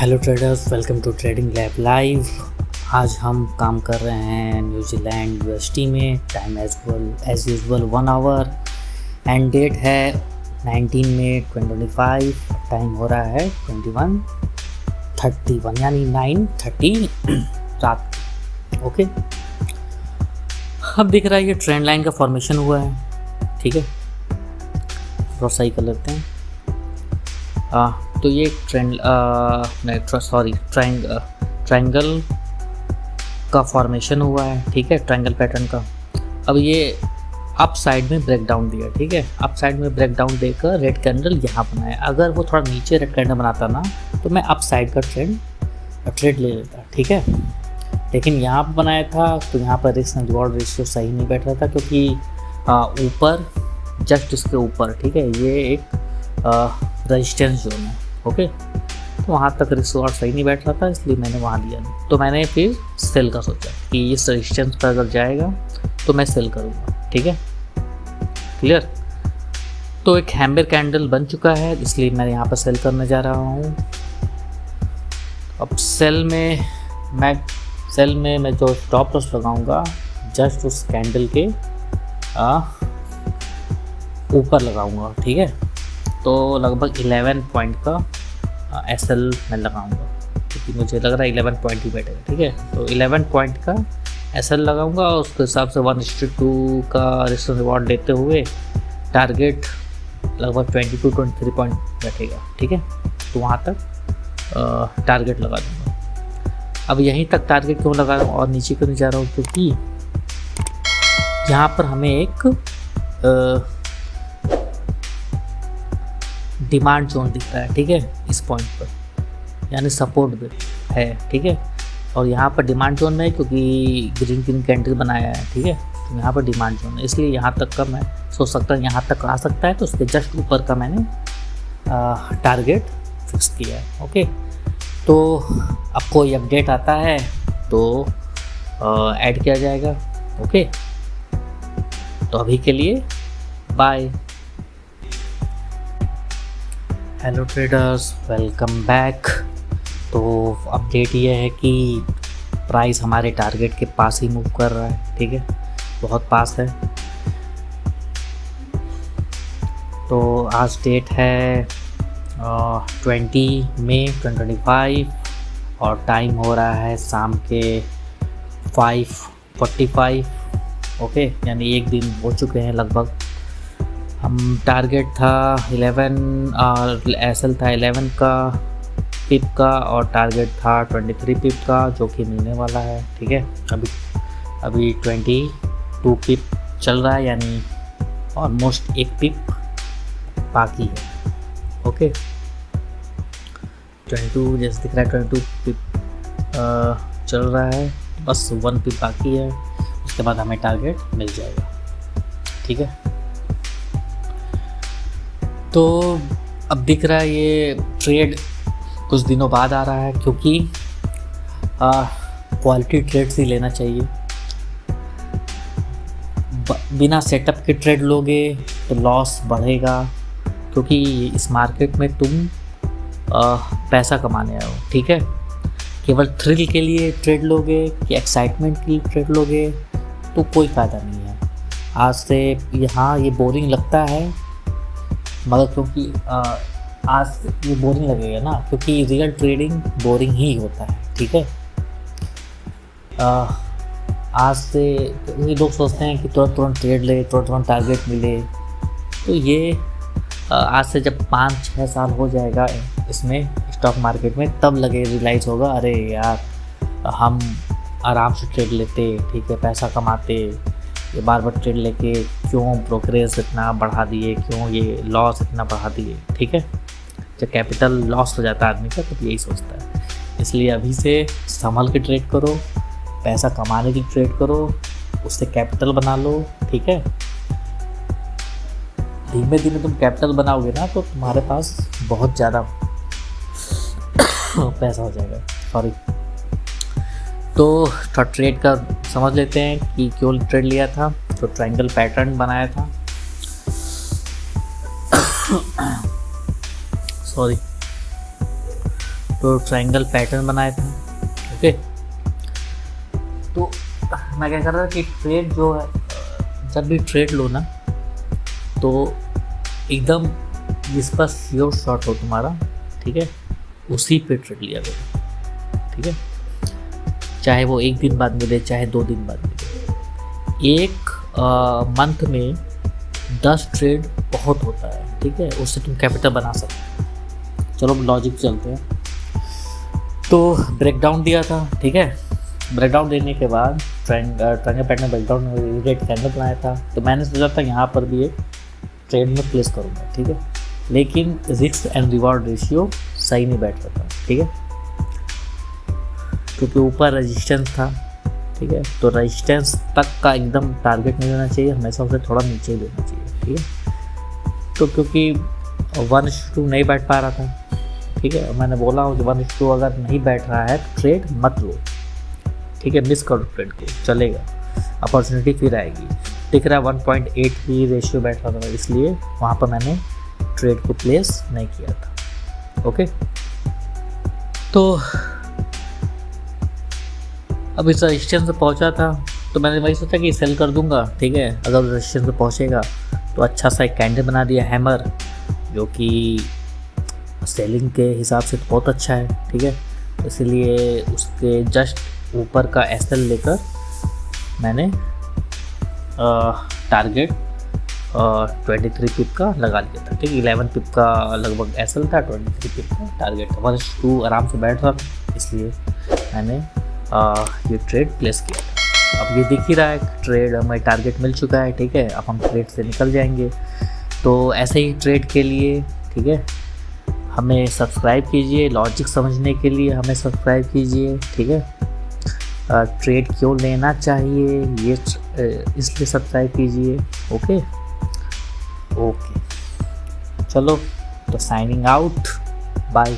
Hello traders, welcome to trading lab live. आज हम काम कर रहे हैं न्यूजीलैंड यूएसटी में। Time as usual 1 hour and date है 19 मई 2025। टाइम हो रहा है 21:31 यानी 9:30 रात। ओके, अब दिख रहा है ये ट्रेंड लाइन का फॉर्मेशन हुआ है। ठीक है, थोड़ा सही कर लेते हैं। तो ये ट्रायंगल का फॉर्मेशन हुआ है। ठीक है, ट्रायंगल पैटर्न का। अब ये अप साइड में ब्रेक डाउन दिया। ठीक है, अप साइड में ब्रेक डाउन देकर रेड कैंडल यहाँ बनाया। अगर वो थोड़ा नीचे रेड कैंडल बनाता ना तो मैं अप साइड का ट्रेड ले लेता। ठीक है, लेकिन यहाँ पर बनाया था तो यहाँ पर रिस्क एंड रिवॉर्ड रेशियो सही नहीं बैठ रहा था, क्योंकि ऊपर जस्ट इसके ऊपर, ठीक है, ये एक रेजिस्टेंस जोन है। ओके, तो वहाँ तक रिस्क रिवॉर्ड सही नहीं बैठ रहा था, इसलिए मैंने वहाँ लिया नहीं। तो मैंने फिर सेल का सोचा कि इस रेजिस्टेंस पर अगर जाएगा तो मैं सेल करूँगा। ठीक है, क्लियर। तो एक हैम्बर कैंडल बन चुका है, इसलिए मैं यहाँ पर सेल करने जा रहा हूँ। अब सेल में मैं जो स्टॉप लॉस लगाऊंगा जस्ट उस कैंडल के ऊपर लगाऊंगा। ठीक है, तो लगभग 11 पॉइंट का एसएल मैं लगाऊंगा, क्योंकि मुझे लग रहा है 11 पॉइंट ही बैठेगा। ठीक है, तो 11 पॉइंट का एसएल लगाऊंगा और उसके हिसाब से 1:2 का रिस्क रिवॉर्ड लेते हुए टारगेट लगभग 22-23 पॉइंट बैठेगा। ठीक है, तो वहाँ तक टारगेट लगा दूँगा। अब यहीं तक टारगेट क्यों लगा रहा हूँ और नीचे क्यों नहीं जा रहा हूँ, क्योंकि यहाँ पर हमें एक डिमांड जोन दिख रहा है। ठीक है, इस पॉइंट पर, यानी सपोर्ट है। ठीक है, और यहाँ पर डिमांड जोन में है क्योंकि ग्रीन कैंडल बनाया है। ठीक है, तो यहाँ पर डिमांड जोन है, इसलिए यहाँ तक का मैं सोच सकता हूँ यहाँ तक आ सकता है, तो उसके जस्ट ऊपर का मैंने टारगेट फिक्स किया है। ओके, तो अब कोई अपडेट आता है तो ऐड किया जाएगा। ओके, तो अभी के लिए bye. Hello traders, welcome back. तो अपडेट ये है कि प्राइस हमारे टारगेट के पास ही मूव कर रहा है। ठीक है, बहुत पास है। तो आज डेट है 20 मई 2025 और टाइम हो रहा है शाम के 5:45। ओके, यानी एक दिन हो चुके हैं लगभग। हम टारगेट था 11 एसएल था 11 का पिप का और टारगेट था 23 पिप का, जो कि मिलने वाला है। ठीक है, अभी 22 पिप चल रहा है, यानी ऑलमोस्ट एक पिप बाकी है। ओके, 22 जैसे दिख रहा है 22 पिप चल रहा है, बस 1 पिप बाकी है, उसके बाद हमें टारगेट मिल जाएगा। ठीक है, तो अब दिख रहा है ये ट्रेड कुछ दिनों बाद आ रहा है, क्योंकि क्वालिटी ट्रेड्स ही लेना चाहिए। बिना सेटअप के ट्रेड लोगे तो लॉस बढ़ेगा, क्योंकि इस मार्केट में तुम पैसा कमाने आए हो। ठीक है, केवल थ्रिल के लिए ट्रेड लोगे कि एक्साइटमेंट के लिए ट्रेड लोगे तो कोई फ़ायदा नहीं है। आज से यहाँ ये बोरिंग लगता है, मगर क्योंकि आज ये बोरिंग लगेगा ना, क्योंकि रियल ट्रेडिंग बोरिंग ही होता है। ठीक है, आज से ये लोग सोचते हैं कि तुरंत ट्रेड ले, तुरंत टारगेट मिले, तो ये आज से जब 5-6 साल हो जाएगा इसमें स्टॉक मार्केट में, तब रियलाइज़ होगा, अरे यार हम आराम से ट्रेड लेते, ठीक है, पैसा कमाते, ये बार बार ट्रेड लेके क्यों ब्रोकरेज इतना बढ़ा दिए, क्यों ये लॉस इतना बढ़ा दिए। ठीक है, जब कैपिटल लॉस हो जाता है आदमी का तो यही सोचता है। इसलिए अभी से संभल के ट्रेड करो, पैसा कमाने की ट्रेड करो, उससे कैपिटल बना लो। ठीक है, धीमे धीमे तुम कैपिटल बनाओगे ना तो तुम्हारे पास बहुत ज़्यादा पैसा हो जाएगा। सॉरी, तो थोड़ा ट्रेड का समझ लेते हैं कि क्यों ट्रेड लिया था। तो ट्रायंगल पैटर्न बनाया था, सॉरी, तो ट्रायंगल पैटर्न बनाया था। ओके, तो मैं क्या कर रहा था कि ट्रेड जो है, जब भी ट्रेड लो ना तो एकदम जिस पर श्योर शॉट हो तुम्हारा, ठीक है, उसी पे ट्रेड लिया करो, ठीक है। चाहे वो 1 दिन बाद मिले, चाहे 2 दिन बाद मिले। एक मंथ में 10 ट्रेड बहुत होता है, ठीक है, उससे तुम कैपिटल बना सकते हो। चलो लॉजिक चलते हैं। तो ब्रेकडाउन दिया था, ठीक है। ब्रेकडाउन देने के बाद triangle pattern breakdown red candle बनाया था। तो मैंने सोचा था यहाँ पर भी एक ट्रेड में प्लेस करूँगा, ठीक है, लेकिन रिस्क एंड रिवॉर्ड रेशियो सही नहीं बैठ रहा था, ठीक है, क्योंकि ऊपर रेजिस्टेंस था, ठीक है। तो रेजिस्टेंस तक का एकदम टारगेट नहीं लेना चाहिए, हमेशा उसे थोड़ा नीचे ही लेना चाहिए, ठीक है। तो क्योंकि 1:2 नहीं बैठ पा रहा था, ठीक है, मैंने बोला हूँ कि 1:2 अगर नहीं बैठ रहा है ट्रेड मत लो, ठीक है, मिस करो ट्रेड को, चलेगा, अपॉर्चुनिटी फिर आएगी। दिख रहा है 1.8 ही रेशियो बैठ रहा था, इसलिए वहाँ पर मैंने ट्रेड को प्लेस नहीं किया था। ओके, तो अब इस रजिस्टेंस पे पहुंचा था तो मैंने वही सोचा कि सेल कर दूंगा, ठीक है, अगर रजिस्टेंस पे पहुंचेगा तो अच्छा सा एक कैंडल बना दिया हैमर, जो कि सेलिंग के हिसाब से तो बहुत अच्छा है, ठीक है। तो इसलिए उसके जस्ट ऊपर का एसएल लेकर मैंने टारगेट 23 पिप का लगा लिया था, ठीक है। 11 पिप का लगभग एसएल था, 23 पिप का टारगेट था। 1:2 आराम से बैठ रहा था, इसलिए मैंने ये ट्रेड प्लेस किया था। अब ये दिख ही रहा है ट्रेड हमें टारगेट मिल चुका है, ठीक है। अब हम ट्रेड से निकल जाएंगे। तो ऐसे ही ट्रेड के लिए, ठीक है, हमें सब्सक्राइब कीजिए, लॉजिक समझने के लिए हमें सब्सक्राइब कीजिए, ठीक है। ट्रेड क्यों लेना चाहिए ये इसलिए सब्सक्राइब कीजिए। ओके ओके, चलो तो साइनिंग आउट, बाय।